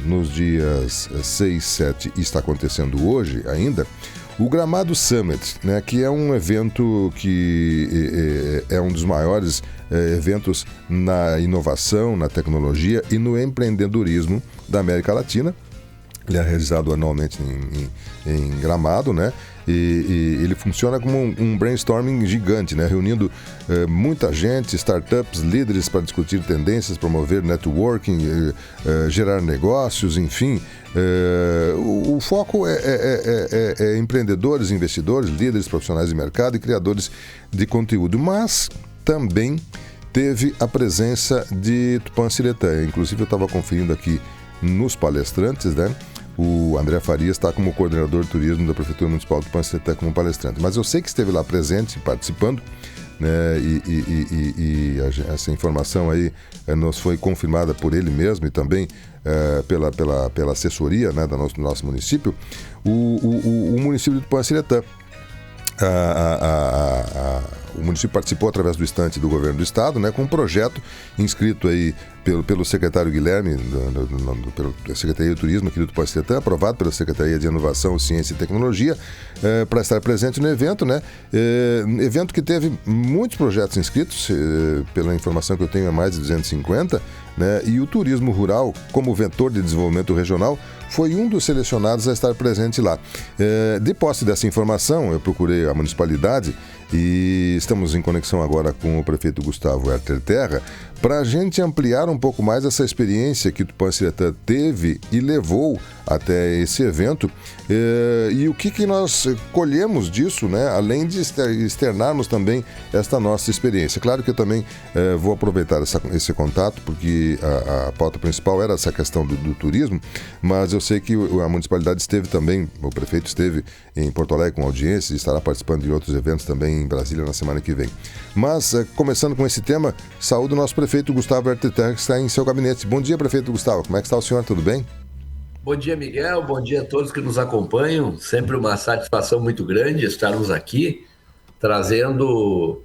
nos dias 6, 7 e está acontecendo hoje ainda, o Gramado Summit, né, que é um evento que é um dos maiores eventos na inovação, na tecnologia e no empreendedorismo da América Latina. Ele é realizado anualmente em Gramado, né? E ele funciona como um brainstorming gigante, né? Reunindo muita gente, startups, líderes para discutir tendências, promover networking, gerar negócios, enfim. O foco é empreendedores, investidores, líderes profissionais de mercado e criadores de conteúdo, mas também teve a presença de Tupã-Siretã. Inclusive eu estava conferindo aqui nos palestrantes, né? O André Farias está como coordenador de turismo da Prefeitura Municipal de Tupã-Siretã como palestrante. Mas eu sei que esteve lá presente, participando, né? E essa informação aí nos foi confirmada por ele mesmo e também pela assessoria, né, do nosso município, o município de Tupã-Siretã. O município participou através do estante do governo do estado, né, com um projeto inscrito aí pelo secretário Guilherme, pela Secretaria de Turismo aqui do Tupã-Siretã, aprovado pela Secretaria de Inovação, Ciência e Tecnologia, para estar presente no evento, né? Evento que teve muitos projetos inscritos, pela informação que eu tenho, é mais de 250, né? E o turismo rural, como vetor de desenvolvimento regional, foi um dos selecionados a estar presente lá. De posse dessa informação, eu procurei a municipalidade e estamos em conexão agora com o prefeito Gustavo Herter Terra para a gente ampliar um pouco mais essa experiência que o Tupã-Siretã teve e levou até esse evento e o que nós colhemos disso, né? Além de externarmos também esta nossa experiência. Claro que eu também vou aproveitar esse contato, porque a pauta principal era essa questão do turismo, mas eu sei que a municipalidade esteve também, o prefeito esteve em Porto Alegre com audiências e estará participando de outros eventos também em Brasília na semana que vem. Mas, começando com esse tema, saúdo o nosso prefeito Gustavo Herter Terra, que está em seu gabinete. Bom dia, prefeito Gustavo. Como é que está o senhor? Tudo bem? Bom dia, Miguel. Bom dia a todos que nos acompanham. Sempre uma satisfação muito grande estarmos aqui trazendo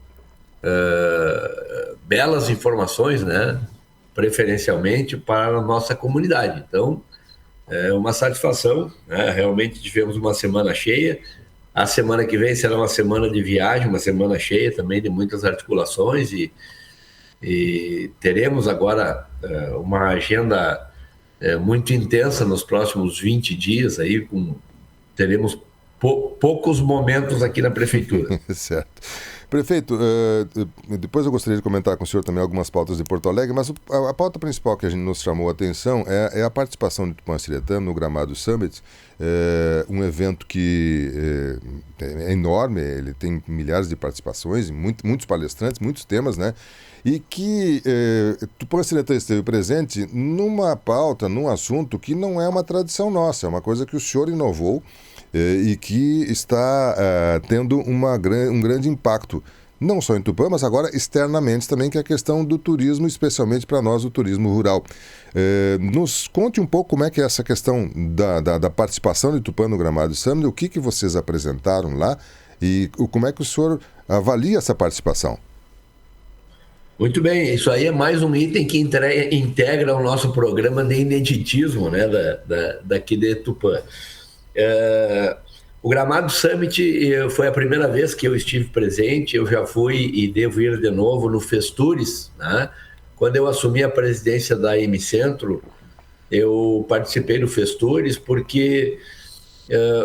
belas informações, né? Preferencialmente para a nossa comunidade. Então, é uma satisfação, né? Realmente tivemos uma semana cheia. A semana que vem será uma semana de viagem, uma semana cheia também de muitas articulações e teremos agora uma agenda muito intensa nos próximos 20 dias, aí teremos poucos momentos aqui na Prefeitura. Certo. Prefeito, depois eu gostaria de comentar com o senhor também algumas pautas de Porto Alegre, mas a pauta principal que a gente nos chamou a atenção é a participação de Tupã-Siretã no Gramado Summit, um evento que é enorme, ele tem milhares de participações, muitos palestrantes, muitos temas, né? E que Tupã-Siretã esteve presente numa pauta, num assunto que não é uma tradição nossa, é uma coisa que o senhor inovou e que está tendo um grande impacto, não só em Tupã, mas agora externamente também, que é a questão do turismo, especialmente para nós, o turismo rural. Nos conte um pouco como é que é essa questão da participação de Tupã no Gramado Summit, o que vocês apresentaram lá e como é que o senhor avalia essa participação. Muito bem, isso aí é mais um item que integra o nosso programa de ineditismo, né, daqui de Tupã. O Gramado Summit foi a primeira vez que eu estive presente, eu já fui e devo ir de novo no Festures, né? Quando eu assumi a presidência da M-Centro, eu participei do Festures porque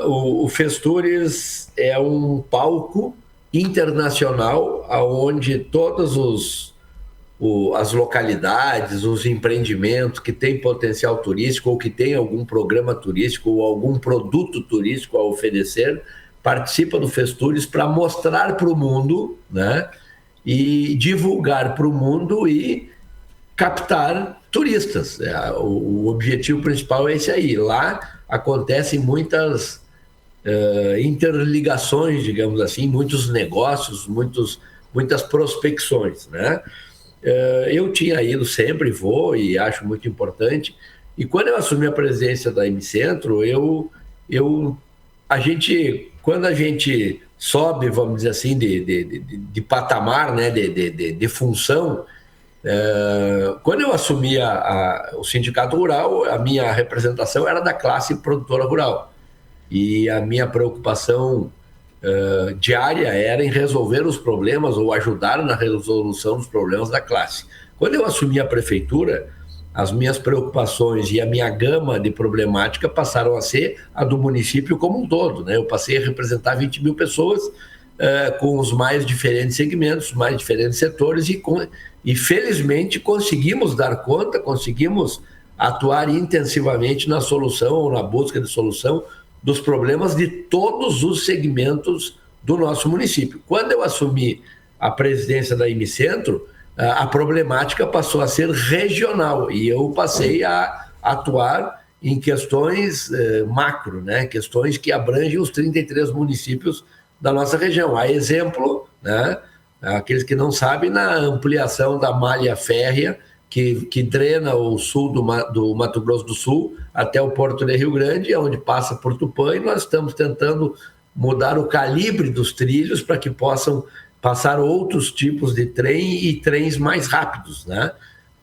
o Festures é um palco internacional onde todos as localidades, os empreendimentos que têm potencial turístico ou que têm algum programa turístico ou algum produto turístico a oferecer, participam do Festures para mostrar para o mundo, né, e divulgar para o mundo e captar turistas. O objetivo principal é esse aí. Lá acontecem muitas interligações, digamos assim, muitos negócios, muitas prospecções, né? Eu tinha ido, sempre vou e acho muito importante. E quando eu assumi a presidência da M-Centro, quando a gente sobe, vamos dizer assim, de patamar, né, de função, Quando eu assumi o Sindicato Rural, a minha representação era da classe produtora rural. E a minha preocupação diária era em resolver os problemas ou ajudar na resolução dos problemas da classe. Quando eu assumi a prefeitura, as minhas preocupações e a minha gama de problemática passaram a ser a do município como um todo, né? Eu passei a representar 20 mil pessoas com os mais diferentes segmentos, mais diferentes setores e felizmente conseguimos dar conta, conseguimos atuar intensivamente na solução ou na busca de solução dos problemas de todos os segmentos do nosso município. Quando eu assumi a presidência da IMCentro, a problemática passou a ser regional e eu passei a atuar em questões macro, né? Questões que abrangem os 33 municípios da nossa região. A exemplo, né? Aqueles que não sabem, na ampliação da malha férrea que drena o sul do Mato Grosso do Sul até o Porto de Rio Grande, onde passa por Tupã, e nós estamos tentando mudar o calibre dos trilhos para que possam passar outros tipos de trem e trens mais rápidos, né?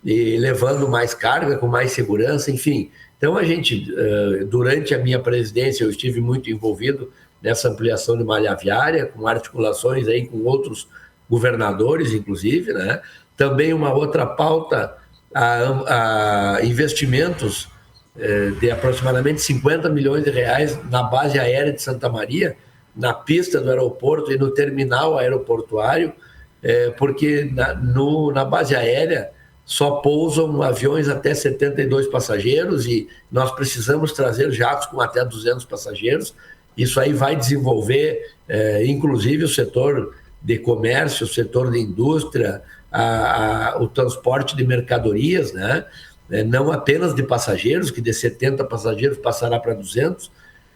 E levando mais carga, com mais segurança, enfim. Então, a gente, durante a minha presidência, eu estive muito envolvido nessa ampliação de malha viária, com articulações aí com outros governadores, inclusive, né? Também uma outra pauta, a investimentos de aproximadamente 50 milhões de reais na base aérea de Santa Maria, na pista do aeroporto e no terminal aeroportuário, porque na base aérea só pousam aviões até 72 passageiros e nós precisamos trazer jatos com até 200 passageiros. Isso aí vai desenvolver, inclusive, o setor de comércio, o setor de indústria, o transporte de mercadorias, né? Não apenas de passageiros, que de 70 passageiros passará para 200,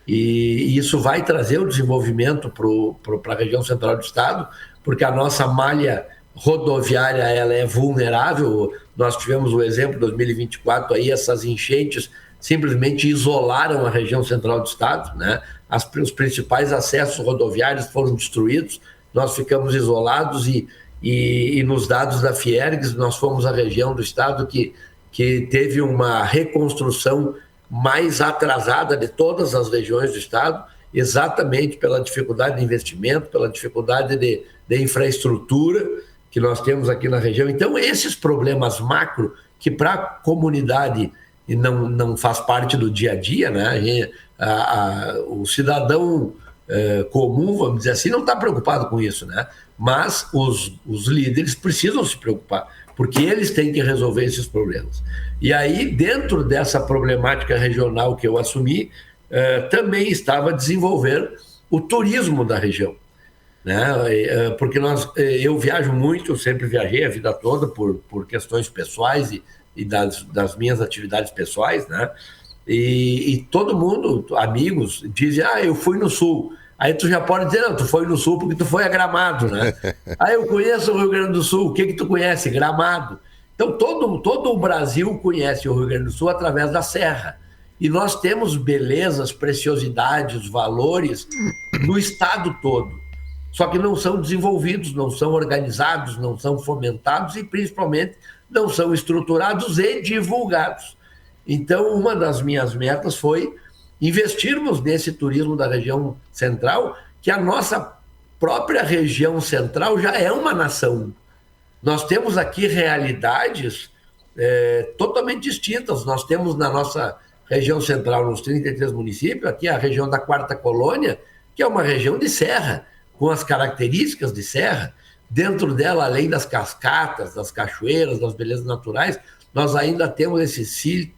e isso vai trazer o desenvolvimento para a região central do estado, porque a nossa malha rodoviária ela é vulnerável. Nós tivemos o exemplo de 2024, aí, essas enchentes simplesmente isolaram a região central do estado, né? Os principais acessos rodoviários foram destruídos, nós ficamos isolados e nos dados da Fiergs, nós fomos a região do estado que teve uma reconstrução mais atrasada de todas as regiões do estado, exatamente pela dificuldade de investimento, pela dificuldade de infraestrutura que nós temos aqui na região. Então, esses problemas macro, que para a comunidade não faz parte do dia a dia, né? O cidadão comum, vamos dizer assim, não está preocupado com isso, né? Mas os líderes precisam se preocupar, porque eles têm que resolver esses problemas. E aí, dentro dessa problemática regional que eu assumi, também estava a desenvolver o turismo da região, né? Porque eu viajo muito, eu sempre viajei a vida toda por questões pessoais e das minhas atividades pessoais, né? E todo mundo, amigos, dizem, eu fui no Sul. Aí tu já pode dizer, não, tu foi no Sul porque tu foi a Gramado, né? Eu conheço o Rio Grande do Sul, o que tu conhece? Gramado. Então todo o Brasil conhece o Rio Grande do Sul através da Serra. E nós temos belezas, preciosidades, valores no estado todo. Só que não são desenvolvidos, não são organizados, não são fomentados e principalmente não são estruturados e divulgados. Então, uma das minhas metas foi investirmos nesse turismo da região central, que a nossa própria região central já é uma nação. Nós temos aqui realidades totalmente distintas. Nós temos na nossa região central, nos 33 municípios, aqui a região da Quarta Colônia, que é uma região de serra, com as características de serra. Dentro dela, além das cascatas, das cachoeiras, das belezas naturais, nós ainda temos esse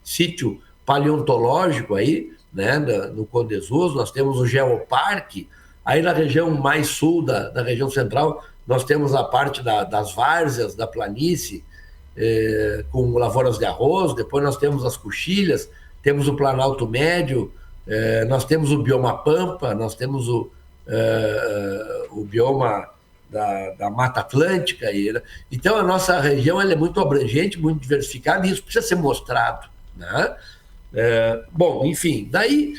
sítio paleontológico aí, né, no Condesus, nós temos o Geoparque. Aí na região mais sul da região central, nós temos a parte das várzeas, da planície, com lavouras de arroz. Depois nós temos as Coxilhas, temos o Planalto Médio, nós temos o bioma Pampa, nós temos o bioma da Mata Atlântica. Então, a nossa região ela é muito abrangente, muito diversificada, e isso precisa ser mostrado, né? Bom, enfim, daí,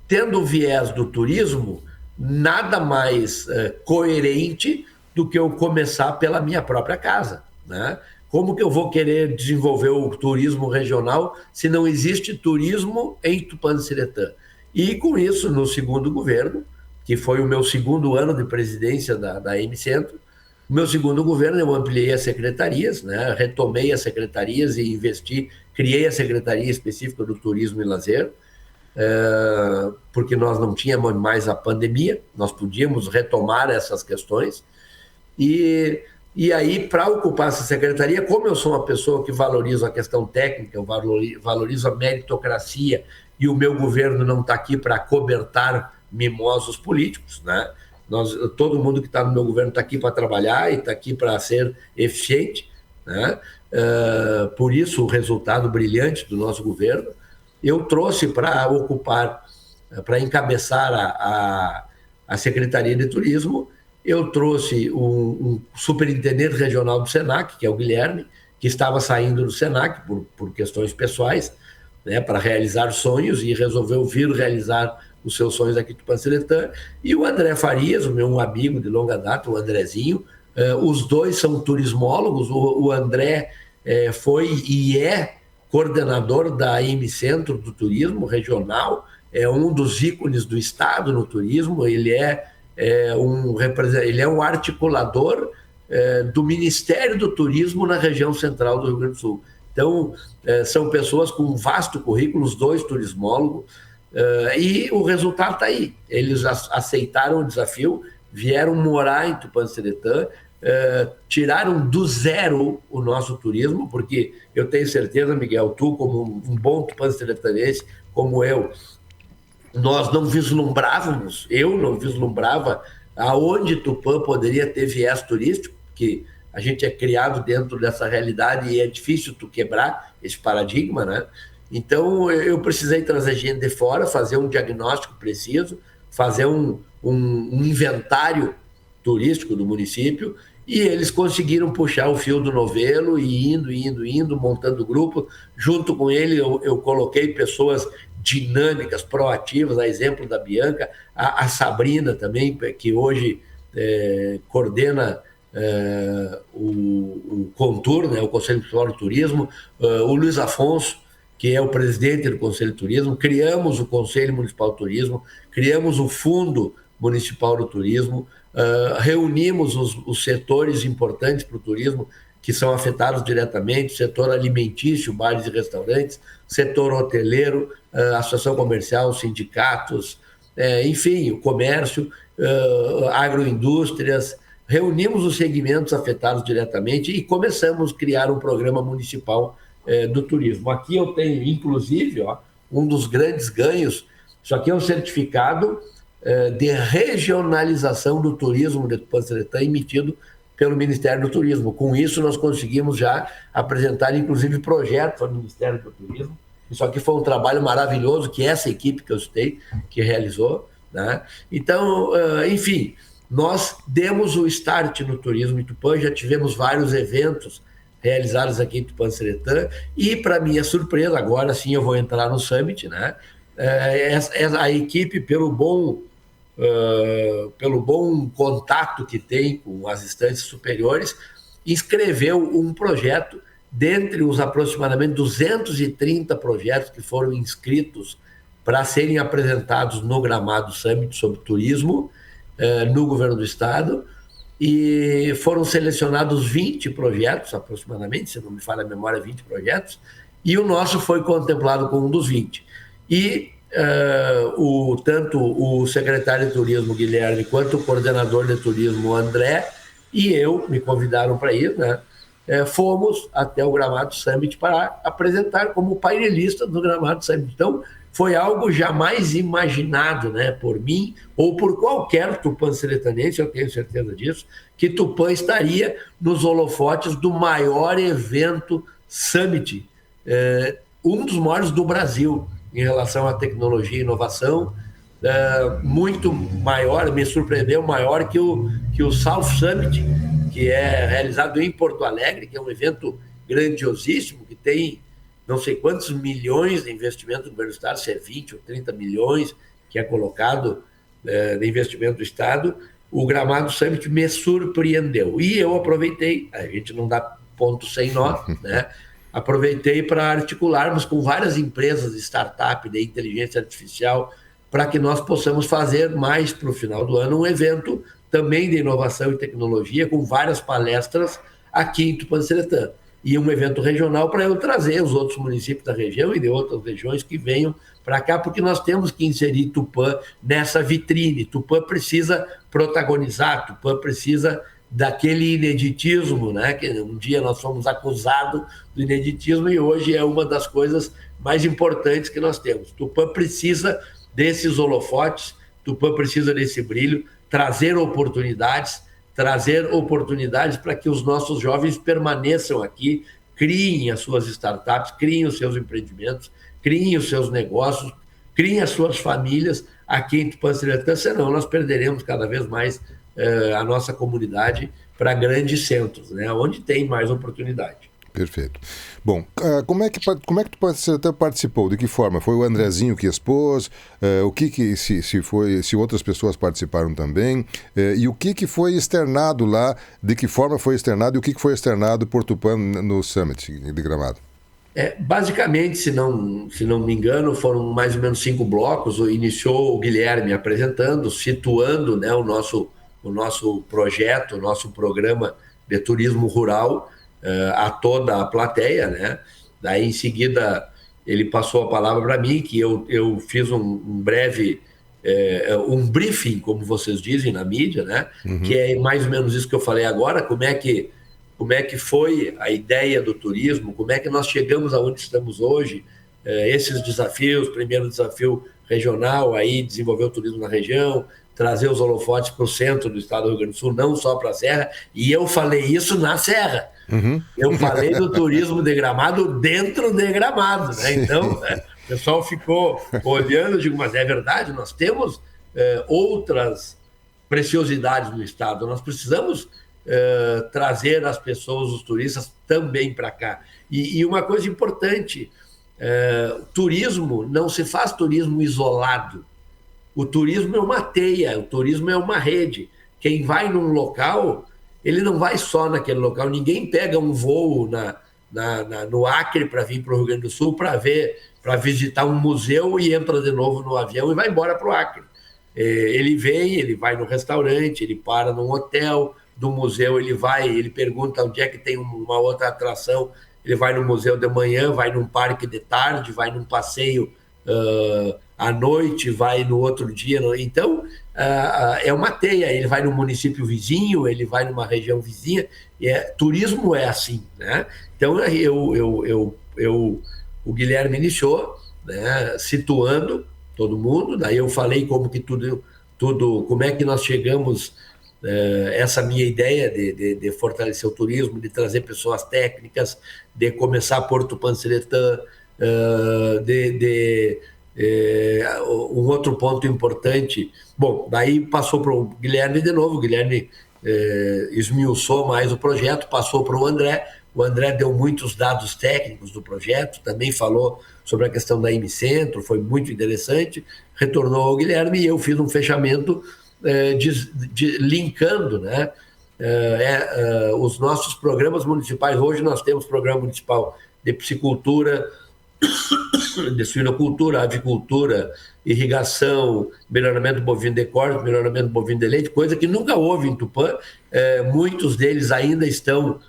tendo o viés do turismo, nada mais coerente do que eu começar pela minha própria casa, né? Como que eu vou querer desenvolver o turismo regional se não existe turismo em Tupanciretã? E com isso, no segundo governo, que foi o meu segundo ano de presidência da M-Centro, no meu segundo governo eu ampliei as secretarias, né? Retomei as secretarias e investi, criei a secretaria específica do turismo e lazer, porque nós não tínhamos mais a pandemia, nós podíamos retomar essas questões. E aí, para ocupar essa secretaria, como eu sou uma pessoa que valoriza a questão técnica, eu valorizo a meritocracia, e o meu governo não está aqui para cobertar mimosos políticos, né? Todo mundo que está no meu governo está aqui para trabalhar e está aqui para ser eficiente, né? Por isso, o resultado brilhante do nosso governo. Eu trouxe para ocupar, para encabeçar a Secretaria de Turismo, eu trouxe um superintendente regional do SENAC, que é o Guilherme, que estava saindo do SENAC por questões pessoais, né, para realizar sonhos, e resolveu vir realizar os seus sonhos aqui em Tupanciretã. E o André Farias, o meu amigo de longa data, o Andrezinho, os dois são turismólogos. O André foi e é coordenador da M-Centro do Turismo Regional, é um dos ícones do Estado no turismo, ele é um articulador do Ministério do Turismo na região central do Rio Grande do Sul. Então, são pessoas com um vasto currículo, os dois turismólogos, e o resultado está aí. Eles aceitaram o desafio, vieram morar em Tupanciretã, tiraram do zero o nosso turismo, porque eu tenho certeza, Miguel, tu como um bom tupanciretanense, como nós não vislumbrávamos, eu não vislumbrava aonde Tupã poderia ter viés turístico, que a gente é criado dentro dessa realidade e é difícil tu quebrar esse paradigma, né? Então, eu precisei trazer gente de fora, fazer um diagnóstico preciso, fazer um inventário turístico do município, e eles conseguiram puxar o fio do novelo e indo, montando grupo. Junto com ele, eu coloquei pessoas dinâmicas, proativas, a exemplo da Bianca, a Sabrina também, que hoje coordena o Contur, né, o Conselho Municipal do Turismo, o Luiz Afonso, que é o presidente do Conselho de Turismo. Criamos o Conselho Municipal de Turismo, criamos o Fundo Municipal do Turismo, reunimos os setores importantes para o turismo, que são afetados diretamente: setor alimentício, bares e restaurantes, setor hoteleiro, associação comercial, sindicatos, enfim, o comércio, agroindústrias. Reunimos os segmentos afetados diretamente e começamos a criar um programa municipal do turismo. Aqui eu tenho, inclusive, um dos grandes ganhos. Isso aqui é um certificado de regionalização do turismo de Tupanciretã, emitido pelo Ministério do Turismo. Com isso, nós conseguimos já apresentar, inclusive, projetos ao Ministério do Turismo. Isso aqui foi um trabalho maravilhoso que essa equipe que eu citei, que realizou, né? Então, enfim, nós demos o start no turismo em Tupã, já tivemos vários eventos realizados aqui em Tupanciretã, e, para minha surpresa, agora sim eu vou entrar no Summit, né? A equipe, pelo bom contato que tem com as instâncias superiores, inscreveu um projeto dentre os aproximadamente 230 projetos que foram inscritos para serem apresentados no Gramado Summit sobre turismo no governo do estado, e foram selecionados 20 projetos aproximadamente, se não me falha a memória, 20 projetos, e o nosso foi contemplado com um dos 20. E tanto o secretário de turismo, Guilherme, quanto o coordenador de turismo, André, e eu, me convidaram para ir, né? Fomos até o Gramado Summit para apresentar como painelista do Gramado Summit. Então, foi algo jamais imaginado, né, por mim ou por qualquer tupanciretanense, eu tenho certeza disso, que Tupã estaria nos holofotes do maior evento Summit, um dos maiores do Brasil em relação à tecnologia e inovação, muito maior, me surpreendeu, maior que o South Summit, que é realizado em Porto Alegre, que é um evento grandiosíssimo, que tem não sei quantos milhões de investimento do governo do estado, se é 20 ou 30 milhões que é colocado de investimento do estado. O Gramado Summit me surpreendeu, e eu aproveitei. A gente não dá ponto sem nó, né? Aproveitei para articularmos com várias empresas de startup de inteligência artificial para que nós possamos fazer mais para o final do ano um evento também de inovação e tecnologia com várias palestras aqui em Tupã-Seretã. E um evento regional para eu trazer os outros municípios da região e de outras regiões que venham para cá, porque nós temos que inserir Tupã nessa vitrine. Tupã precisa protagonizar, Tupã precisa daquele ineditismo, né? Que um dia nós fomos acusados do ineditismo e hoje é uma das coisas mais importantes que nós temos. Tupã precisa desses holofotes, Tupã precisa desse brilho, trazer oportunidades para que os nossos jovens permaneçam aqui, criem as suas startups, criem os seus empreendimentos, criem os seus negócios, criem as suas famílias aqui em Tupã-Seretã, senão nós perderemos cada vez mais a nossa comunidade para grandes centros, né, onde tem mais oportunidade. Perfeito. Bom, como é que Tupã-Seretã participou? De que forma? Foi o Andrezinho que expôs? Se outras pessoas participaram também? E o que foi externado lá? De que forma foi externado? E o que foi externado por Tupã no Summit de Gramado? Basicamente, se não me engano, foram mais ou menos 5 blocos. Iniciou o Guilherme apresentando, situando, né, o nosso projeto, o nosso programa de turismo rural a toda a plateia, né? Daí, em seguida, ele passou a palavra para mim, que eu fiz um breve um briefing, como vocês dizem na mídia, né? Uhum. Que é mais ou menos isso que eu falei agora, como é que foi a ideia do turismo, como é que nós chegamos aonde estamos hoje, esses desafios, primeiro desafio regional, aí desenvolver o turismo na região, trazer os holofotes para o centro do estado do Rio Grande do Sul, não só para a Serra, e eu falei isso na Serra. Uhum. Eu falei do turismo de Gramado dentro de Gramado, né? Então, o pessoal ficou olhando, eu digo, mas é verdade, nós temos outras preciosidades no estado, nós precisamos trazer as pessoas, os turistas, também para cá. E uma coisa importante, turismo, não se faz turismo isolado. O turismo é uma teia, o turismo é uma rede. Quem vai num local, ele não vai só naquele local. Ninguém pega um voo no Acre para vir para o Rio Grande do Sul para visitar um museu e entra de novo no avião e vai embora para o Acre. Ele vem, ele vai no restaurante, ele para num hotel, do museu ele pergunta onde é que tem uma outra atração, ele vai no museu de manhã, vai num parque de tarde, vai num passeio à noite, vai no outro dia. Então, é uma teia, ele vai no município vizinho, ele vai numa região vizinha, turismo é assim, né? Então, o Guilherme iniciou, né, situando todo mundo, daí eu falei como que como é que nós chegamos, essa minha ideia de fortalecer o turismo, de trazer pessoas técnicas, de começar por Tupã-Seretã, um outro ponto importante. Bom, daí passou para o Guilherme de novo, o Guilherme esmiuçou mais o projeto, passou para o André deu muitos dados técnicos do projeto, também falou sobre a questão da IMCentro, foi muito interessante, retornou ao Guilherme e eu fiz um fechamento linkando, né, os nossos programas municipais. Hoje nós temos programa municipal de piscicultura, de suinocultura, avicultura, irrigação, melhoramento bovino de corte, melhoramento bovino de leite, coisa que nunca houve em Tupã. Muitos deles ainda estão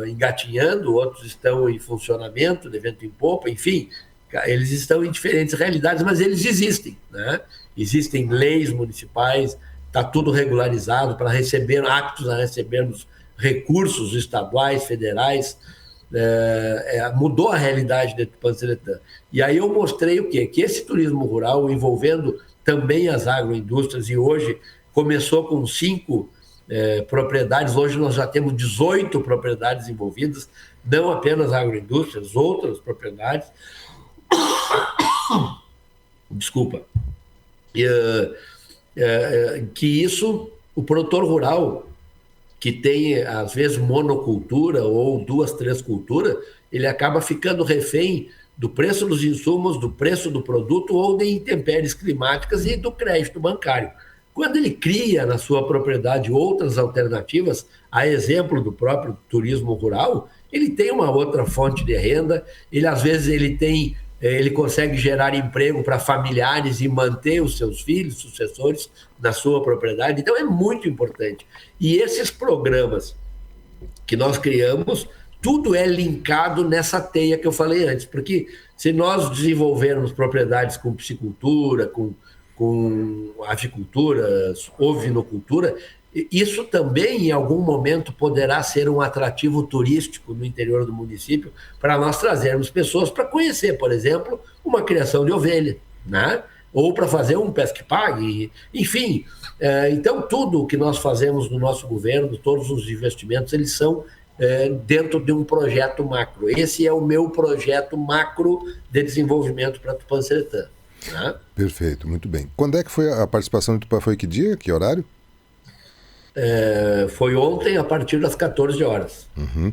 engatinhando, outros estão em funcionamento, de vento em popa, enfim, eles estão em diferentes realidades, mas eles existem, né? Existem leis municipais, está tudo regularizado para aptos a recebermos recursos estaduais, federais. Mudou a realidade de Tupã-Seretã. E aí eu mostrei o quê? Que esse turismo rural, envolvendo também as agroindústrias, e hoje começou com 5 propriedades, hoje nós já temos 18 propriedades envolvidas, não apenas agroindústrias, outras propriedades. Desculpa. Que isso, o produtor rural, que tem, às vezes, monocultura ou 2, 3 culturas, ele acaba ficando refém do preço dos insumos, do preço do produto ou de intempéries climáticas e do crédito bancário. Quando ele cria na sua propriedade outras alternativas, a exemplo do próprio turismo rural, ele tem uma outra fonte de renda, às vezes ele consegue gerar emprego para familiares e manter os seus filhos, sucessores, na sua propriedade. Então é muito importante. E esses programas que nós criamos, tudo é linkado nessa teia que eu falei antes, porque se nós desenvolvermos propriedades com piscicultura, com avicultura, ovinocultura, isso também, em algum momento, poderá ser um atrativo turístico no interior do município para nós trazermos pessoas para conhecer, por exemplo, uma criação de ovelha, né? Ou para fazer um pesque-pague, enfim. Então, tudo o que nós fazemos no nosso governo, todos os investimentos, eles são dentro de um projeto macro. Esse é o meu projeto macro de desenvolvimento para Tupã-Seretã. Né? Perfeito, muito bem. Quando é que foi a participação de Tupã? Foi que dia? Que horário? Foi ontem, a partir das 14 horas. Uhum.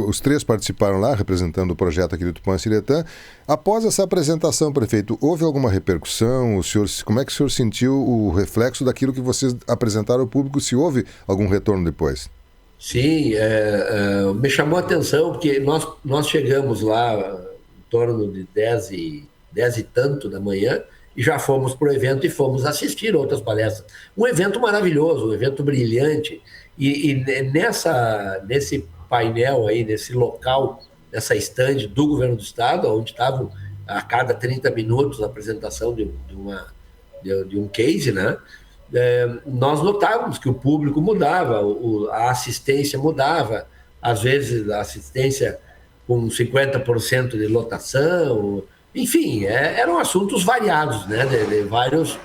Os três participaram lá, representando o projeto aqui do Tupã-Seretã. Após essa apresentação, prefeito, houve alguma repercussão? Como é que o senhor sentiu o reflexo daquilo que vocês apresentaram ao público? Se houve algum retorno depois? Sim, me chamou a atenção, porque nós chegamos lá em torno de 10 e tanto da manhã, e já fomos para o evento e fomos assistir outras palestras. Um evento maravilhoso, um evento brilhante. E nesse painel aí, nesse local, nessa estande do governo do estado, onde estavam a cada 30 minutos a apresentação de um case, né? Nós notávamos que o público mudava, a assistência mudava, às vezes a assistência com 50% de lotação. Enfim, eram assuntos variados, né, de vários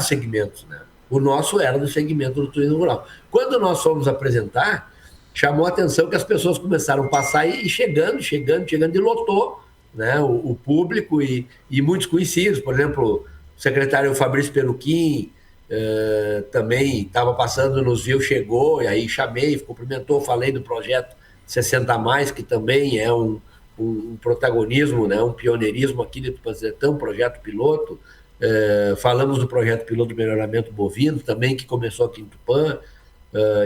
segmentos. Né? O nosso era do segmento do turismo rural. Quando nós fomos apresentar, chamou a atenção que as pessoas começaram a passar e chegando, e lotou, né, o público e muitos conhecidos. Por exemplo, o secretário Fabrício Peruquim também estava passando, nos viu, chegou, e aí chamei, cumprimentou, falei do projeto 60+, que também é um protagonismo, né, um pioneirismo aqui de Tupã-Seretã, um projeto piloto. Falamos do projeto piloto do melhoramento bovino também, que começou aqui em Tupã.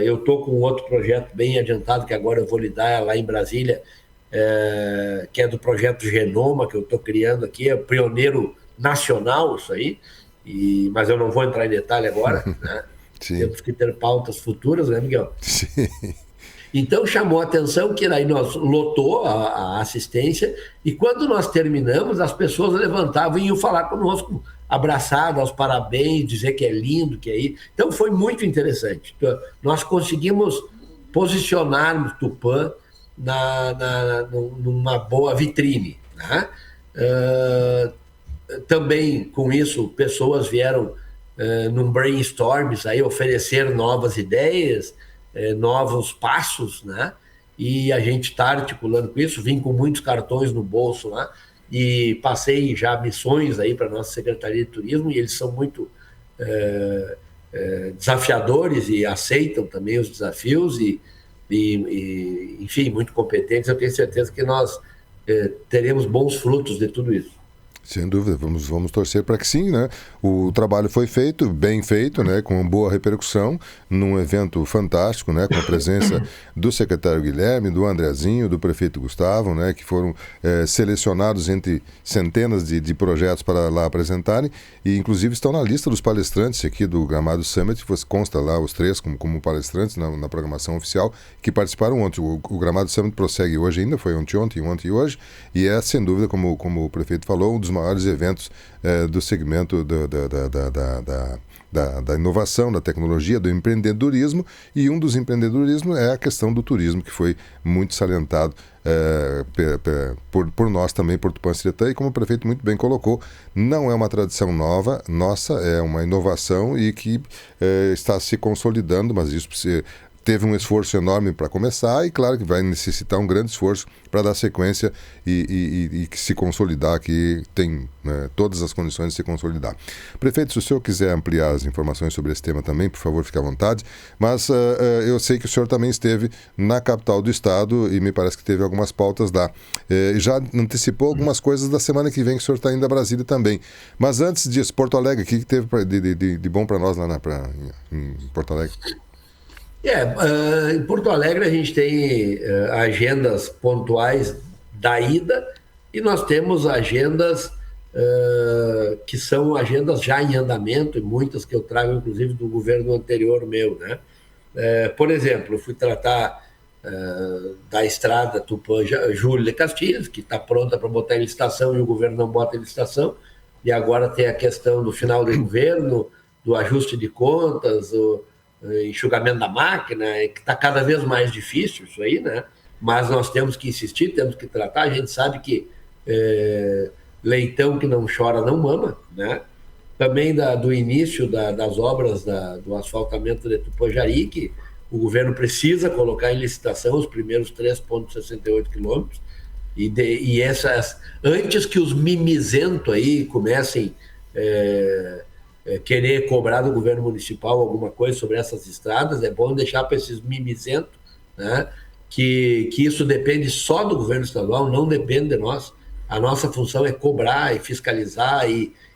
Eu estou com outro projeto bem adiantado, que agora eu vou lidar lá em Brasília, que é do projeto Genoma, que eu estou criando aqui, é pioneiro nacional isso aí, mas eu não vou entrar em detalhe agora, né? Temos que ter pautas futuras, né, Miguel? Sim. Então chamou a atenção que aí nós lotou a assistência, e quando nós terminamos, as pessoas levantavam e iam falar conosco, abraçadas, aos parabéns, dizer que é lindo, que é isso. Então foi muito interessante. Então, nós conseguimos posicionarmos Tupã numa boa vitrine. Né? Também com isso, pessoas vieram num brainstorm, aí, oferecer novas ideias, novos passos, né? E a gente está articulando com isso. Vim com muitos cartões no bolso lá e passei já missões aí para a nossa Secretaria de Turismo, e eles são muito desafiadores e aceitam também os desafios e, enfim, muito competentes. Eu tenho certeza que nós teremos bons frutos de tudo isso. Sem dúvida, vamos torcer para que sim, né? O trabalho foi feito, bem feito, né? Com boa repercussão, num evento fantástico, né? Com a presença do secretário Guilherme, do Andrezinho, do prefeito Gustavo, né? Que foram selecionados entre centenas de projetos para lá apresentarem, e inclusive estão na lista dos palestrantes aqui do Gramado Summit. Consta lá os três como palestrantes na programação oficial, que participaram ontem. O Gramado Summit prossegue hoje ainda, foi ontem e hoje, e é, sem dúvida, como o prefeito falou, um dos maiores eventos do segmento da inovação, da tecnologia, do empreendedorismo, e um dos empreendedorismos é a questão do turismo, que foi muito salientado por nós também, por Tupã-Seretã, e como o prefeito muito bem colocou, não é uma tradição nova, nossa, é uma inovação e que está se consolidando, mas isso teve um esforço enorme para começar, e claro que vai necessitar um grande esforço para dar sequência e se consolidar, que tem, né, todas as condições de se consolidar. Prefeito, se o senhor quiser ampliar as informações sobre esse tema também, por favor, fique à vontade, mas eu sei que o senhor também esteve na capital do estado e me parece que teve algumas pautas lá. Já antecipou algumas coisas da semana que vem, que o senhor está indo a Brasília também. Mas antes disso, Porto Alegre, o que teve de bom para nós lá em Porto Alegre? Em Porto Alegre a gente tem agendas pontuais da ida e nós temos agendas que são agendas já em andamento, e muitas que eu trago, inclusive, do governo anterior meu, né? Por exemplo, eu fui tratar da estrada Tupã-Júlio de Castilhos, que está pronta para botar em licitação e o governo não bota em licitação, e agora tem a questão do final do governo, do ajuste de contas, o enxugamento da máquina, que está cada vez mais difícil isso aí, né? Mas nós temos que insistir, temos que tratar. A gente sabe que leitão que não chora não mama, né? Também do início das obras do asfaltamento de Tupã-Jari, que o governo precisa colocar em licitação os primeiros 3,68 quilômetros, e essas, antes que os mimizentos aí comecem querer cobrar do governo municipal alguma coisa sobre essas estradas, é bom deixar para esses mimizentos, né, que isso depende só do governo estadual, não depende de nós. A nossa função é cobrar e fiscalizar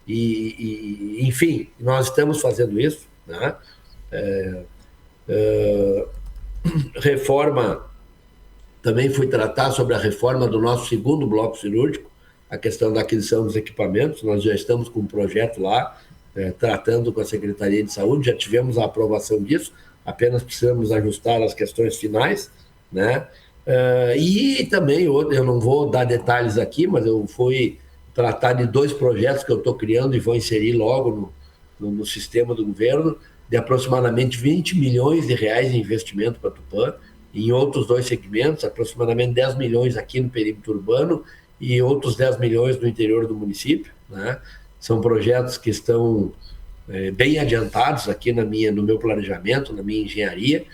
enfim, nós estamos fazendo isso, né? Reforma, também fui tratar sobre a reforma do nosso segundo bloco cirúrgico, a questão da aquisição dos equipamentos. Nós já estamos com um projeto lá, tratando com a Secretaria de Saúde, já tivemos a aprovação disso, apenas precisamos ajustar as questões finais, né? E também, eu não vou dar detalhes aqui, mas eu fui tratar de 2 projetos que eu estou criando e vou inserir logo no sistema do governo, de aproximadamente 20 milhões de reais de investimento para Tupã, em outros 2 segmentos, aproximadamente 10 milhões aqui no perímetro urbano e outros 10 milhões no interior do município, né? São projetos que estão bem adiantados aqui no meu planejamento, na minha engenharia.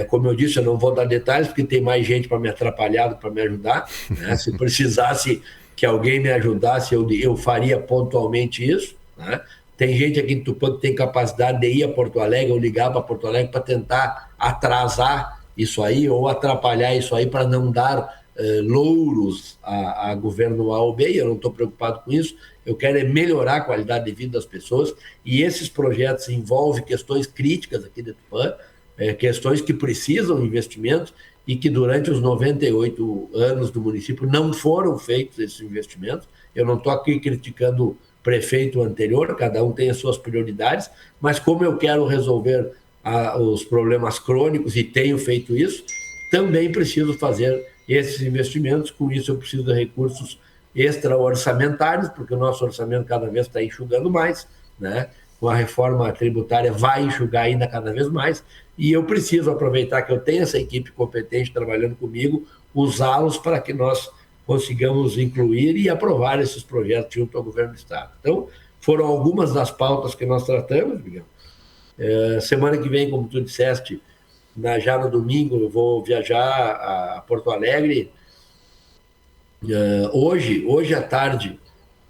Como eu disse, eu não vou dar detalhes, porque tem mais gente para me atrapalhar do que para me ajudar, né? Se precisasse que alguém me ajudasse, eu faria pontualmente isso, né? Tem gente aqui em Tupã que tem capacidade de ir a Porto Alegre ou ligar para Porto Alegre para tentar atrasar isso aí ou atrapalhar isso aí para não dar louros a governo A ou B. Eu não estou preocupado com isso. Eu quero é melhorar a qualidade de vida das pessoas, e esses projetos envolvem questões críticas aqui de Tupã, questões que precisam de investimentos e que durante os 98 anos do município não foram feitos esses investimentos. Eu não estou aqui criticando o prefeito anterior, cada um tem as suas prioridades, mas como eu quero resolver os problemas crônicos e tenho feito isso, também preciso fazer esses investimentos. Com isso eu preciso de recursos extra-orçamentários, porque o nosso orçamento cada vez está enxugando mais, né? Com a reforma tributária vai enxugar ainda cada vez mais, e eu preciso aproveitar que eu tenho essa equipe competente trabalhando comigo, usá-los para que nós consigamos incluir e aprovar esses projetos junto ao governo do estado. Então, foram algumas das pautas que nós tratamos, Miguel. Semana que vem, como tu disseste, já no domingo, eu vou viajar a Porto Alegre. Hoje à tarde,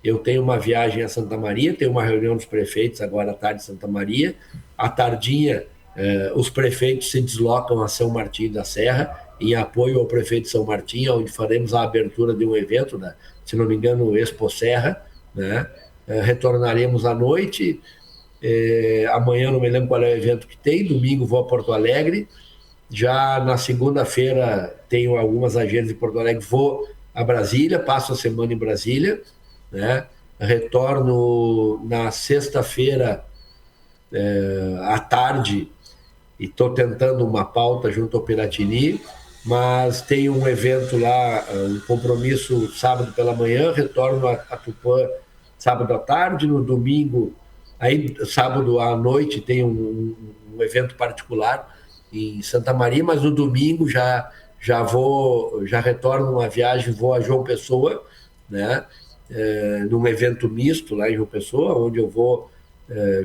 eu tenho uma viagem a Santa Maria, tenho uma reunião dos prefeitos agora à tarde em Santa Maria. À tardinha, os prefeitos se deslocam a São Martinho da Serra, em apoio ao prefeito de São Martinho, onde faremos a abertura de um evento, se não me engano, o Expo Serra, né? Retornaremos à noite. Amanhã não me lembro qual é o evento que tem. Domingo vou a Porto Alegre. Já na segunda-feira tenho algumas agendas em Porto Alegre, vou a Brasília, passo a semana em Brasília, né? Retorno na sexta-feira à tarde e estou tentando uma pauta junto ao Piratini, mas tenho um evento lá, um compromisso sábado pela manhã, retorno a Tupã sábado à tarde. No domingo, aí sábado à noite tem um evento particular em Santa Maria, mas no domingo já retorno uma viagem, vou a João Pessoa, né? Num evento misto lá em João Pessoa, onde eu vou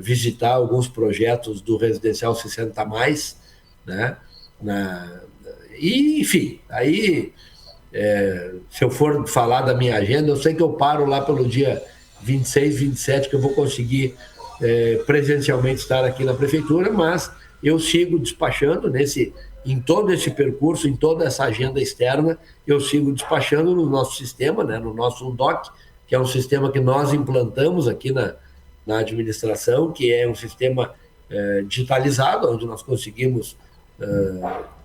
visitar alguns projetos do Residencial 60+, né? E, enfim, aí, se eu for falar da minha agenda, eu sei que eu paro lá pelo dia 26, 27, que eu vou conseguir presencialmente estar aqui na prefeitura, mas eu sigo despachando em todo esse percurso, em toda essa agenda externa, eu sigo despachando no nosso sistema, né, no nosso UDOC, que é um sistema que nós implantamos aqui na administração, que é um sistema digitalizado, onde nós conseguimos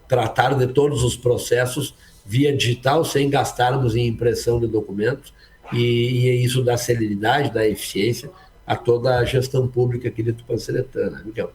tratar de todos os processos via digital, sem gastarmos em impressão de documentos, e isso dá celeridade, dá eficiência a toda a gestão pública aqui de Tupanciretã, Miguel.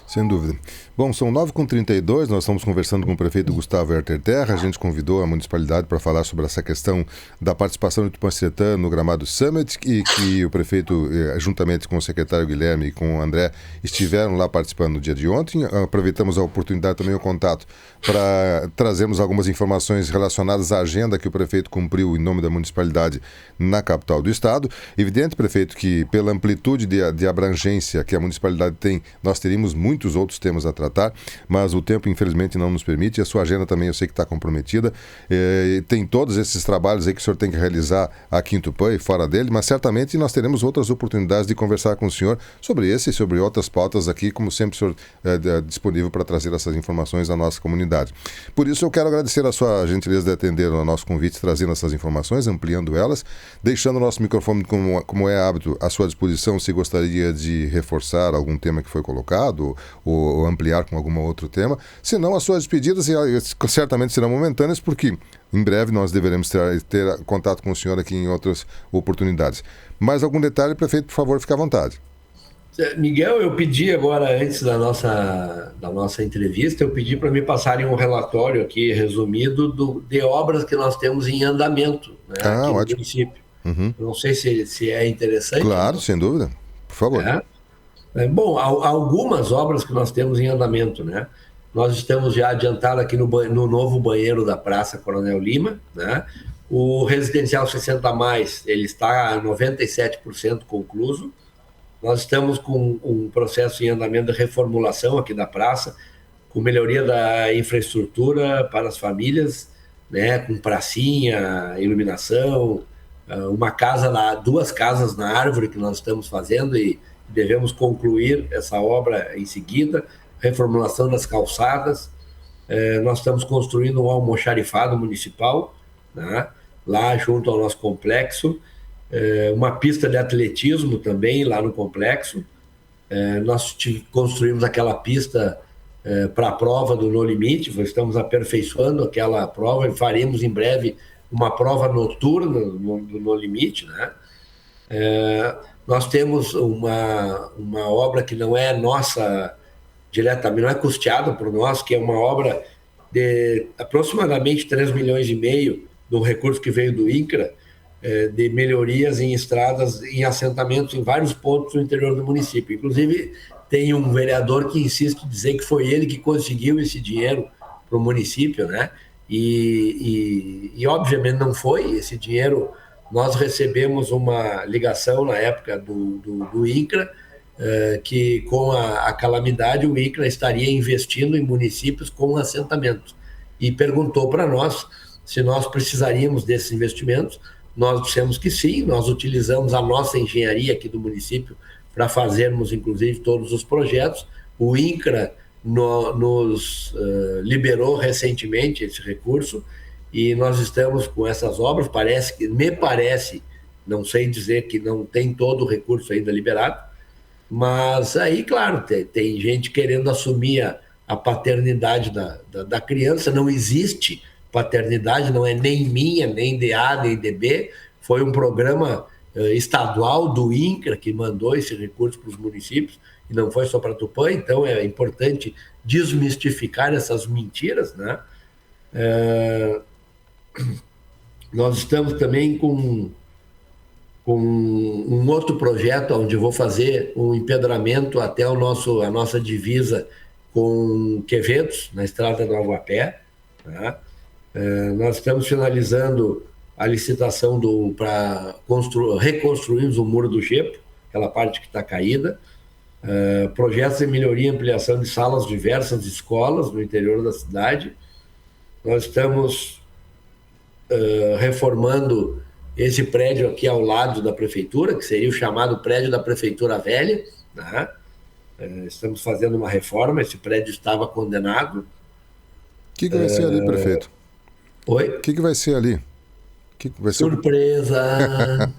Sem dúvida. Bom, são 9h32, nós estamos conversando com o prefeito Gustavo Herter Terra. A gente convidou a municipalidade para falar sobre essa questão da participação de Tupanciretã no Gramado Summit, e que o prefeito, juntamente com o secretário Guilherme e com o André, estiveram lá participando no dia de ontem. Aproveitamos a oportunidade também, o contato, para trazermos algumas informações relacionadas à agenda que o prefeito cumpriu em nome da municipalidade na capital do estado. Evidente, prefeito, que pela amplitude de abrangência que a municipalidade tem, nós teríamos muitos outros temas a tratar, mas o tempo infelizmente não nos permite, e a sua agenda também eu sei que está comprometida. Tem todos esses trabalhos aí que o senhor tem que realizar aqui em Tupã e fora dele, mas certamente nós teremos outras oportunidades de conversar com o senhor sobre esse e sobre outras pautas aqui, como sempre o senhor é disponível para trazer essas informações à nossa comunidade. Por isso eu quero agradecer a sua gentileza de atender ao nosso convite, trazendo essas informações, ampliando elas, deixando o nosso microfone, como é hábito, à sua disposição, se gostaria de reforçar algum tema que foi colocado ou ampliar com algum outro tema. Se não, as suas despedidas certamente serão momentâneas, porque em breve nós deveremos ter contato com o senhor aqui em outras oportunidades. Mais algum detalhe, prefeito, por favor, fique à vontade. Miguel, eu pedi agora, antes da nossa entrevista, eu pedi para me passarem um relatório aqui resumido de obras que nós temos em andamento, né, aqui no município. Uhum. Não sei se é interessante. Claro, sem dúvida. Por favor. Bom, algumas obras que nós temos em andamento, né? Nós estamos já adiantados aqui no novo banheiro da Praça Coronel Lima, né? O residencial 60+, ele está a 97% concluído. Nós estamos com um processo em andamento de reformulação aqui da praça, com melhoria da infraestrutura para as famílias, né? Com pracinha, iluminação, duas casas na árvore que nós estamos fazendo e devemos concluir essa obra em seguida, reformulação das calçadas. Nós estamos construindo um almoxarifado municipal, né, lá junto ao nosso complexo, uma pista de atletismo também lá no complexo. Nós construímos aquela pista para a prova do No Limite, estamos aperfeiçoando aquela prova e faremos em breve uma prova noturna do No Limite, né? Nós temos uma obra que não é nossa diretamente, não é custeada por nós, que é uma obra de aproximadamente 3,5 milhões de um recurso que veio do INCRA, de melhorias em estradas, em assentamentos em vários pontos do interior do município. Inclusive, tem um vereador que insiste em dizer que foi ele que conseguiu esse dinheiro para o município, né? E obviamente não foi esse dinheiro. Nós recebemos uma ligação na época do INCRA, que com a calamidade o INCRA estaria investindo em municípios com assentamentos. E perguntou para nós se nós precisaríamos desses investimentos. Nós dissemos que sim, nós utilizamos a nossa engenharia aqui do município para fazermos, inclusive, todos os projetos. O INCRA nos liberou recentemente esse recurso, e nós estamos com essas obras. Me parece, não sei dizer que não tem todo o recurso ainda liberado, mas aí, claro, tem gente querendo assumir a paternidade da criança. Não existe paternidade, não é nem minha, nem de A, nem de B. Foi um programa estadual do INCRA que mandou esse recurso para os municípios, e não foi só para Tupã. Então é importante desmistificar essas mentiras, né? Nós estamos também com um outro projeto onde eu vou fazer um empedramento até a nossa divisa com Quevedos, na estrada do Aguapé, né? Nós estamos finalizando a licitação para reconstruirmos o Muro do Gepo, aquela parte que está caída. Projetos de melhoria e ampliação de salas diversas de escolas no interior da cidade. Nós estamos reformando esse prédio aqui ao lado da prefeitura, que seria o chamado prédio da Prefeitura Velha, né? Estamos fazendo uma reforma. Esse prédio estava condenado. O que vai ser ali, prefeito? Oi? O que vai ser ali? Surpresa!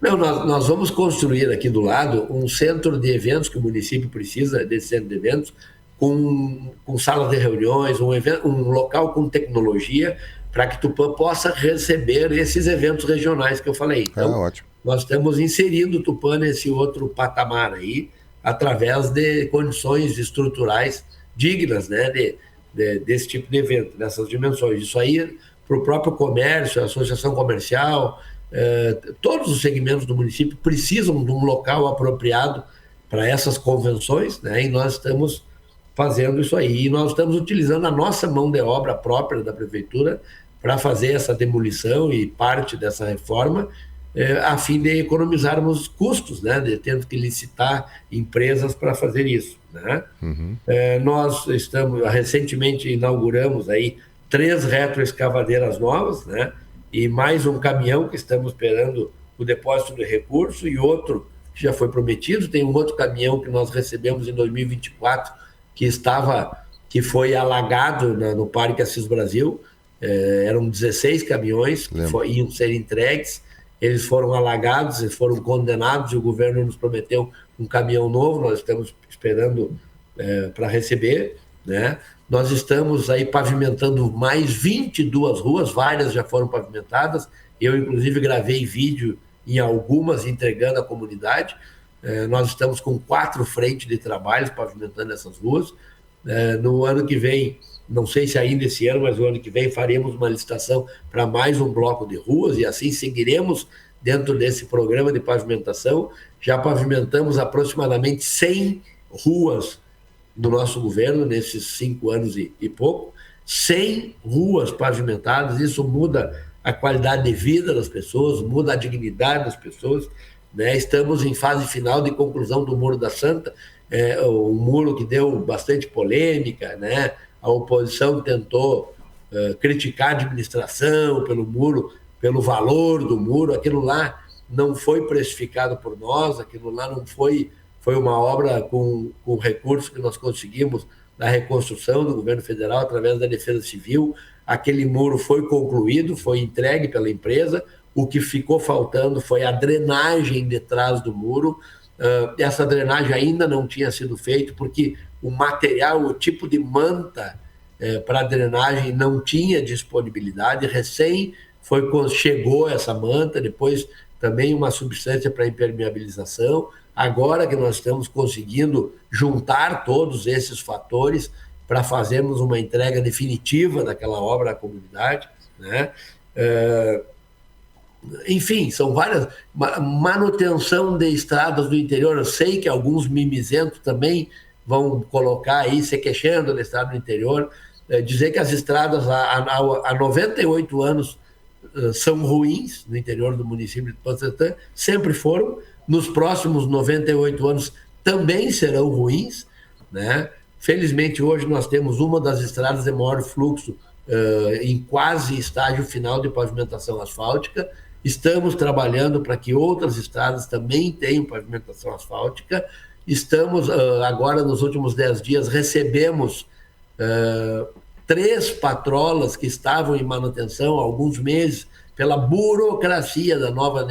Não, nós vamos construir aqui do lado um centro de eventos, que o município precisa desse centro de eventos, com salas de reuniões, um local com tecnologia, para que Tupã possa receber esses eventos regionais que eu falei. Então, ótimo. Nós estamos inserindo Tupã nesse outro patamar aí, através de condições estruturais dignas, né, desse tipo de evento, dessas dimensões. Isso aí, para o próprio comércio, a associação comercial, todos os segmentos do município precisam de um local apropriado para essas convenções, né, e nós estamos fazendo isso aí. E nós estamos utilizando a nossa mão de obra própria da prefeitura para fazer essa demolição e parte dessa reforma, a fim de economizarmos custos, né, de termos que licitar empresas para fazer isso, né? Nós recentemente inauguramos aí 3 retroescavadeiras novas, né, e mais um caminhão que estamos esperando o depósito de recurso, e outro que já foi prometido. Tem um outro caminhão que nós recebemos em 2024 que foi alagado no Parque Assis Brasil. Eram 16 caminhões que iam ser entregues. Eles foram alagados e foram condenados, e o governo nos prometeu um caminhão novo. Nós estamos esperando para receber, né? Nós estamos aí pavimentando mais 22 ruas, várias já foram pavimentadas. Eu, inclusive, gravei vídeo em algumas, entregando à comunidade. Nós estamos com 4 frentes de trabalho pavimentando essas ruas. No ano que vem, não sei se ainda esse ano, mas o ano que vem faremos uma licitação para mais um bloco de ruas, e assim seguiremos dentro desse programa de pavimentação. Já pavimentamos aproximadamente 100 ruas do nosso governo nesses 5 anos e pouco. 100 ruas pavimentadas. Isso muda a qualidade de vida das pessoas, muda a dignidade das pessoas, né? Estamos em fase final de conclusão do Muro da Santa, um muro que deu bastante polêmica, né? A oposição tentou criticar a administração pelo muro, pelo valor do muro. Aquilo lá não foi precificado por nós, aquilo lá não foi uma obra com recursos que nós conseguimos da reconstrução do governo federal através da Defesa Civil. Aquele muro foi concluído, foi entregue pela empresa. O que ficou faltando foi a drenagem de trás do muro. Essa drenagem ainda não tinha sido feita, porque o material, o tipo de manta para drenagem não tinha disponibilidade. Recém chegou essa manta, depois também uma substância para impermeabilização. Agora que nós estamos conseguindo juntar todos esses fatores para fazermos uma entrega definitiva daquela obra à comunidade, né? Enfim, são várias. Manutenção de estradas do interior. Eu sei que alguns mimizentos também vão colocar aí, se queixando da estrada do interior, dizer que as estradas há 98 anos são ruins no interior do município de Tupã-Sertã, sempre foram. Nos próximos 98 anos também serão ruins, né? Felizmente, hoje nós temos uma das estradas de maior fluxo em quase estágio final de pavimentação asfáltica. Estamos trabalhando para que outras estradas também tenham pavimentação asfáltica. Estamos, agora, nos últimos 10 dias, recebemos 3 patrolas que estavam em manutenção há alguns meses, pela burocracia da nova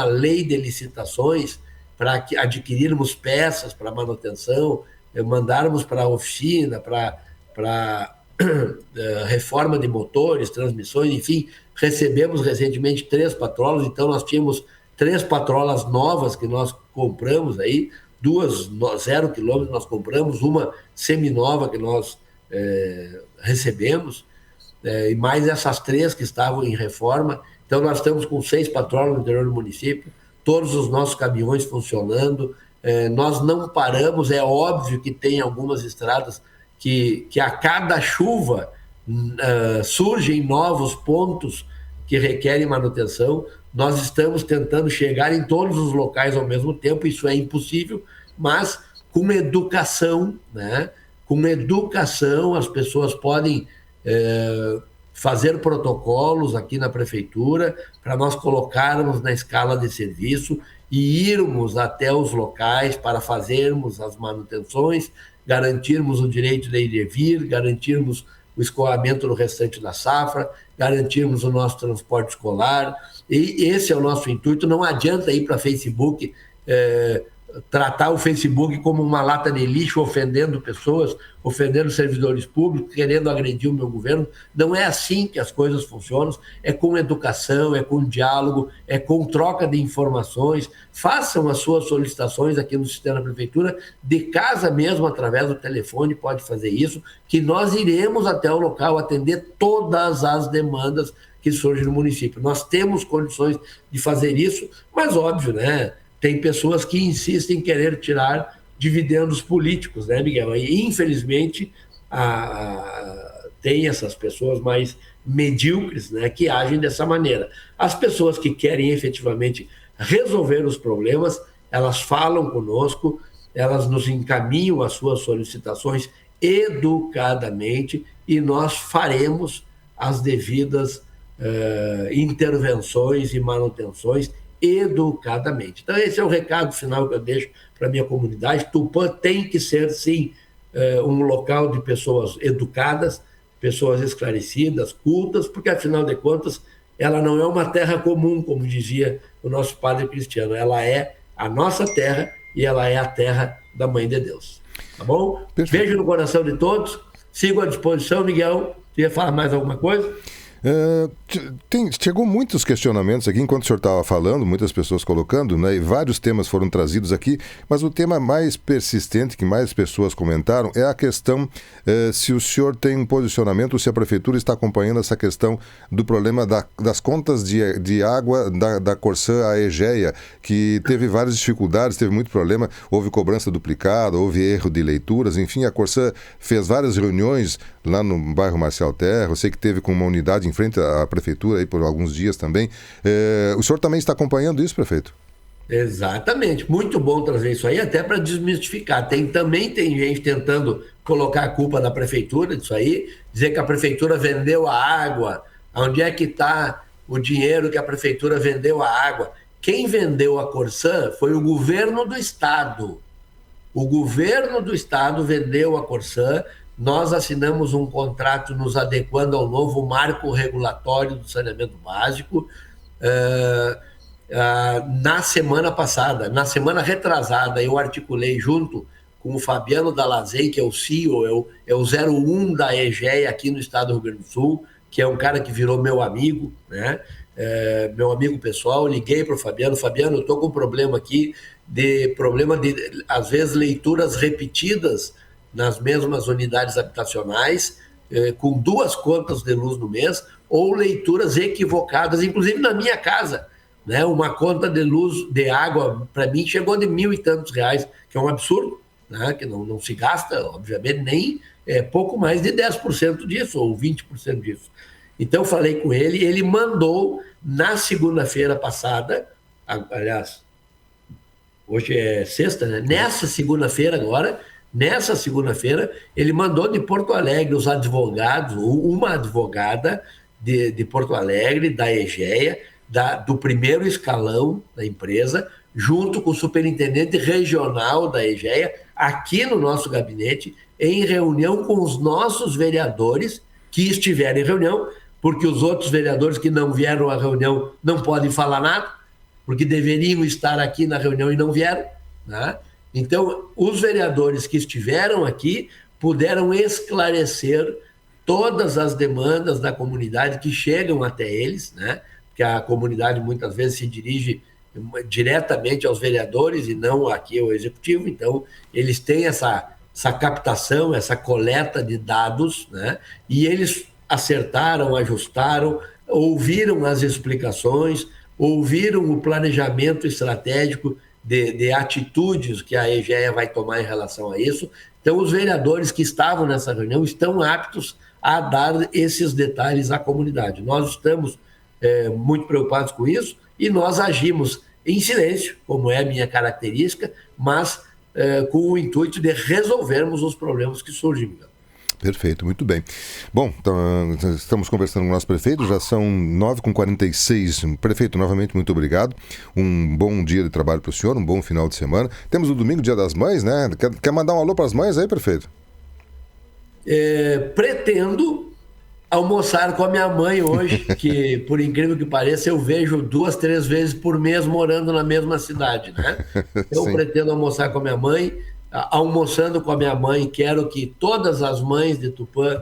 lei de licitações, para adquirirmos peças para manutenção, mandarmos para a oficina, para reforma de motores, transmissões, enfim. Recebemos recentemente 3 patrolas. Então nós tínhamos 3 patrolas novas que nós compramos aí, 2 0 quilômetros nós compramos, uma seminova que nós recebemos, e mais essas 3 que estavam em reforma. Então nós estamos com 6 patrolas no interior do município, todos os nossos caminhões funcionando. Nós não paramos. É óbvio que tem algumas estradas que a cada chuva surgem novos pontos que requerem manutenção. Nós estamos tentando chegar em todos os locais ao mesmo tempo. Isso é impossível, mas com educação, né? Com educação, as pessoas podem fazer protocolos aqui na prefeitura para nós colocarmos na escala de serviço e irmos até os locais para fazermos as manutenções, garantirmos o direito de ir e vir, garantirmos o escoamento do restante da safra, garantirmos o nosso transporte escolar. E esse é o nosso intuito. Não adianta ir para Facebook tratar o Facebook como uma lata de lixo, ofendendo pessoas, ofendendo servidores públicos, querendo agredir o meu governo. Não é assim que as coisas funcionam. É com educação, é com diálogo, é com troca de informações. Façam as suas solicitações aqui no sistema da prefeitura, de casa mesmo, através do telefone, pode fazer isso, que nós iremos até o local atender todas as demandas que surgem no município. Nós temos condições de fazer isso, mas óbvio, né? Tem pessoas que insistem em querer tirar dividendos políticos, né, Miguel? E, infelizmente, tem essas pessoas mais medíocres, né, que agem dessa maneira. As pessoas que querem efetivamente resolver os problemas, elas falam conosco, elas nos encaminham as suas solicitações educadamente e nós faremos as devidas intervenções e manutenções educadamente. Então, esse é o recado final que eu deixo para a minha comunidade. Tupã tem que ser, sim, um local de pessoas educadas, pessoas esclarecidas, cultas, porque, afinal de contas, ela não é uma terra comum, como dizia o nosso padre Cristiano. Ela é a nossa terra e ela é a terra da Mãe de Deus. Tá bom? Perfeito. Beijo no coração de todos. Sigo à disposição, Miguel. Queria falar mais alguma coisa? Chegou muitos questionamentos aqui enquanto o senhor estava falando, muitas pessoas colocando, né, e vários temas foram trazidos aqui, mas o tema mais persistente que mais pessoas comentaram é a questão se o senhor tem um posicionamento, se a prefeitura está acompanhando essa questão do problema das contas de água da Corsã à Egeia, que teve várias dificuldades, teve muito problema, houve cobrança duplicada, houve erro de leituras, enfim, a Corsã fez várias reuniões lá no bairro Marcial Terra, eu sei que teve com uma unidade em frente à prefeitura aí por alguns dias também. O senhor também está acompanhando isso, prefeito? Exatamente, muito bom trazer isso aí, até para desmistificar. Também tem gente tentando colocar a culpa da prefeitura disso aí, dizer que a prefeitura vendeu a água. Onde é que está o dinheiro que a prefeitura vendeu a água? Quem vendeu a Corsã foi o governo do estado. O governo do estado vendeu a Corsã. Nós assinamos um contrato nos adequando ao novo marco regulatório do saneamento básico na semana passada. Na semana retrasada, eu articulei junto com o Fabiano Dalazei, que é o CEO, é o 01 da Egeia aqui no estado do Rio Grande do Sul, que é um cara que virou meu amigo, né? Meu amigo pessoal. Liguei para o Fabiano, eu estou com um problema aqui, às vezes, leituras repetidas nas mesmas unidades habitacionais, com 2 contas de luz no mês, ou leituras equivocadas, inclusive na minha casa, né? Uma conta de luz, de água, para mim, chegou de R$1.000 e tantos, que é um absurdo, né? Que não se gasta, obviamente, nem pouco mais de 10% disso, ou 20% disso. Então, falei com ele mandou, na segunda-feira passada, aliás, hoje é sexta, né? Nessa segunda-feira agora, ele mandou de Porto Alegre os advogados, uma advogada de Porto Alegre, da Egeia, do primeiro escalão da empresa, junto com o superintendente regional da Egeia, aqui no nosso gabinete, em reunião com os nossos vereadores que estiveram em reunião, porque os outros vereadores que não vieram à reunião não podem falar nada, porque deveriam estar aqui na reunião e não vieram, né? Então, os vereadores que estiveram aqui puderam esclarecer todas as demandas da comunidade que chegam até eles, né? Porque a comunidade muitas vezes se dirige diretamente aos vereadores e não aqui ao executivo. Então, eles têm essa captação, essa coleta de dados, né? E eles acertaram, ajustaram, ouviram as explicações, ouviram o planejamento estratégico de atitudes que a Egeia vai tomar em relação a isso. Então, os vereadores que estavam nessa reunião estão aptos a dar esses detalhes à comunidade. Nós estamos muito preocupados com isso e nós agimos em silêncio, como é a minha característica, mas com o intuito de resolvermos os problemas que surgem, Miguel. Perfeito, muito bem. Bom, então, estamos conversando com o nosso prefeito, já são 9h46. Prefeito, novamente, muito obrigado. Um bom dia de trabalho para o senhor, um bom final de semana. Temos o domingo, Dia das Mães, né? Quer mandar um alô para as mães aí, prefeito? Pretendo almoçar com a minha mãe hoje, que por incrível que pareça, eu vejo 2, 3 vezes por mês morando na mesma cidade, né? Eu Sim. pretendo almoçar com a minha mãe. Almoçando com a minha mãe, quero que todas as mães de Tupã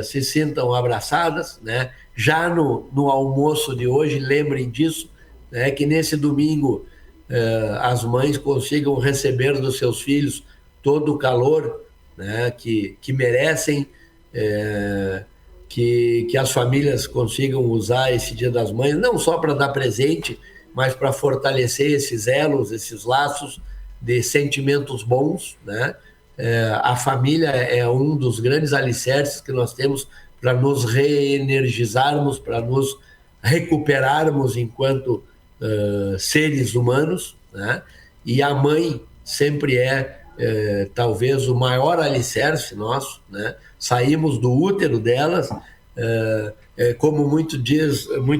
se sintam abraçadas, né? Já no almoço de hoje, lembrem disso, né? Que nesse domingo as mães consigam receber dos seus filhos todo o calor, né? Que merecem, que as famílias consigam usar esse Dia das Mães, não só para dar presente, mas para fortalecer esses elos, esses laços de sentimentos bons, né? A família é um dos grandes alicerces que nós temos para nos reenergizarmos, para nos recuperarmos enquanto seres humanos, né? E a mãe sempre talvez o maior alicerce nosso, né? Saímos do útero delas, como muito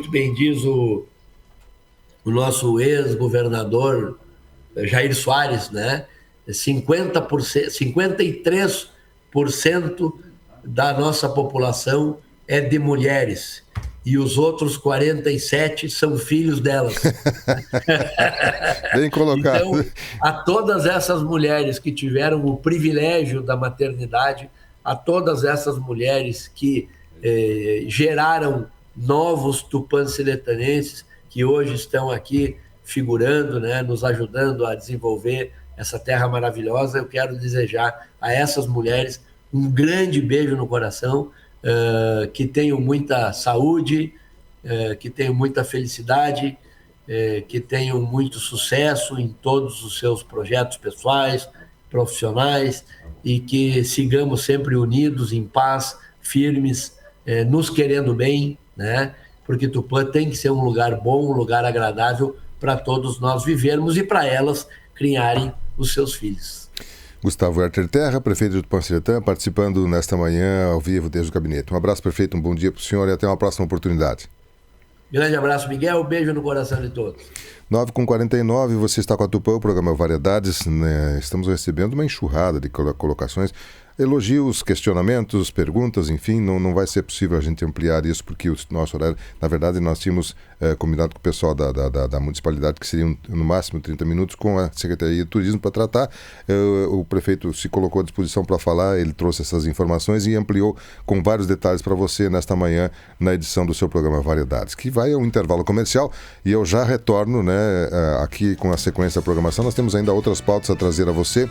bem diz o nosso ex-governador Jair Soares, né? 53% da nossa população é de mulheres e os outros 47% são filhos delas. Bem colocado. Então, a todas essas mulheres que tiveram o privilégio da maternidade, a todas essas mulheres que geraram novos tupanciretanenses que hoje estão aqui figurando, né, nos ajudando a desenvolver essa terra maravilhosa, eu quero desejar a essas mulheres um grande beijo no coração, que tenham muita saúde, que tenham muita felicidade, que tenham muito sucesso em todos os seus projetos pessoais, profissionais, e que sigamos sempre unidos, em paz, firmes, nos querendo bem, né? Porque Tupã tem que ser um lugar bom, um lugar agradável para todos nós vivermos e para elas criarem os seus filhos. Gustavo Herter Terra, prefeito de Tupã-Ciretã, participando nesta manhã ao vivo desde o gabinete. Um abraço, prefeito, um bom dia para o senhor e até uma próxima oportunidade. Grande abraço, Miguel. Beijo no coração de todos. 9h49, você está com a Tupã, o programa Variedades, né? Estamos recebendo uma enxurrada de colocações, elogios, questionamentos, perguntas, enfim, não vai ser possível a gente ampliar isso, porque o nosso horário, na verdade, nós tínhamos combinado com o pessoal da municipalidade que seriam no máximo 30 minutos com a Secretaria de Turismo para tratar. O prefeito se colocou à disposição para falar, ele trouxe essas informações e ampliou com vários detalhes para você nesta manhã, na edição do seu programa Variedades, que vai ao intervalo comercial, e eu já retorno, né, aqui com a sequência da programação. Nós temos ainda outras pautas a trazer a você.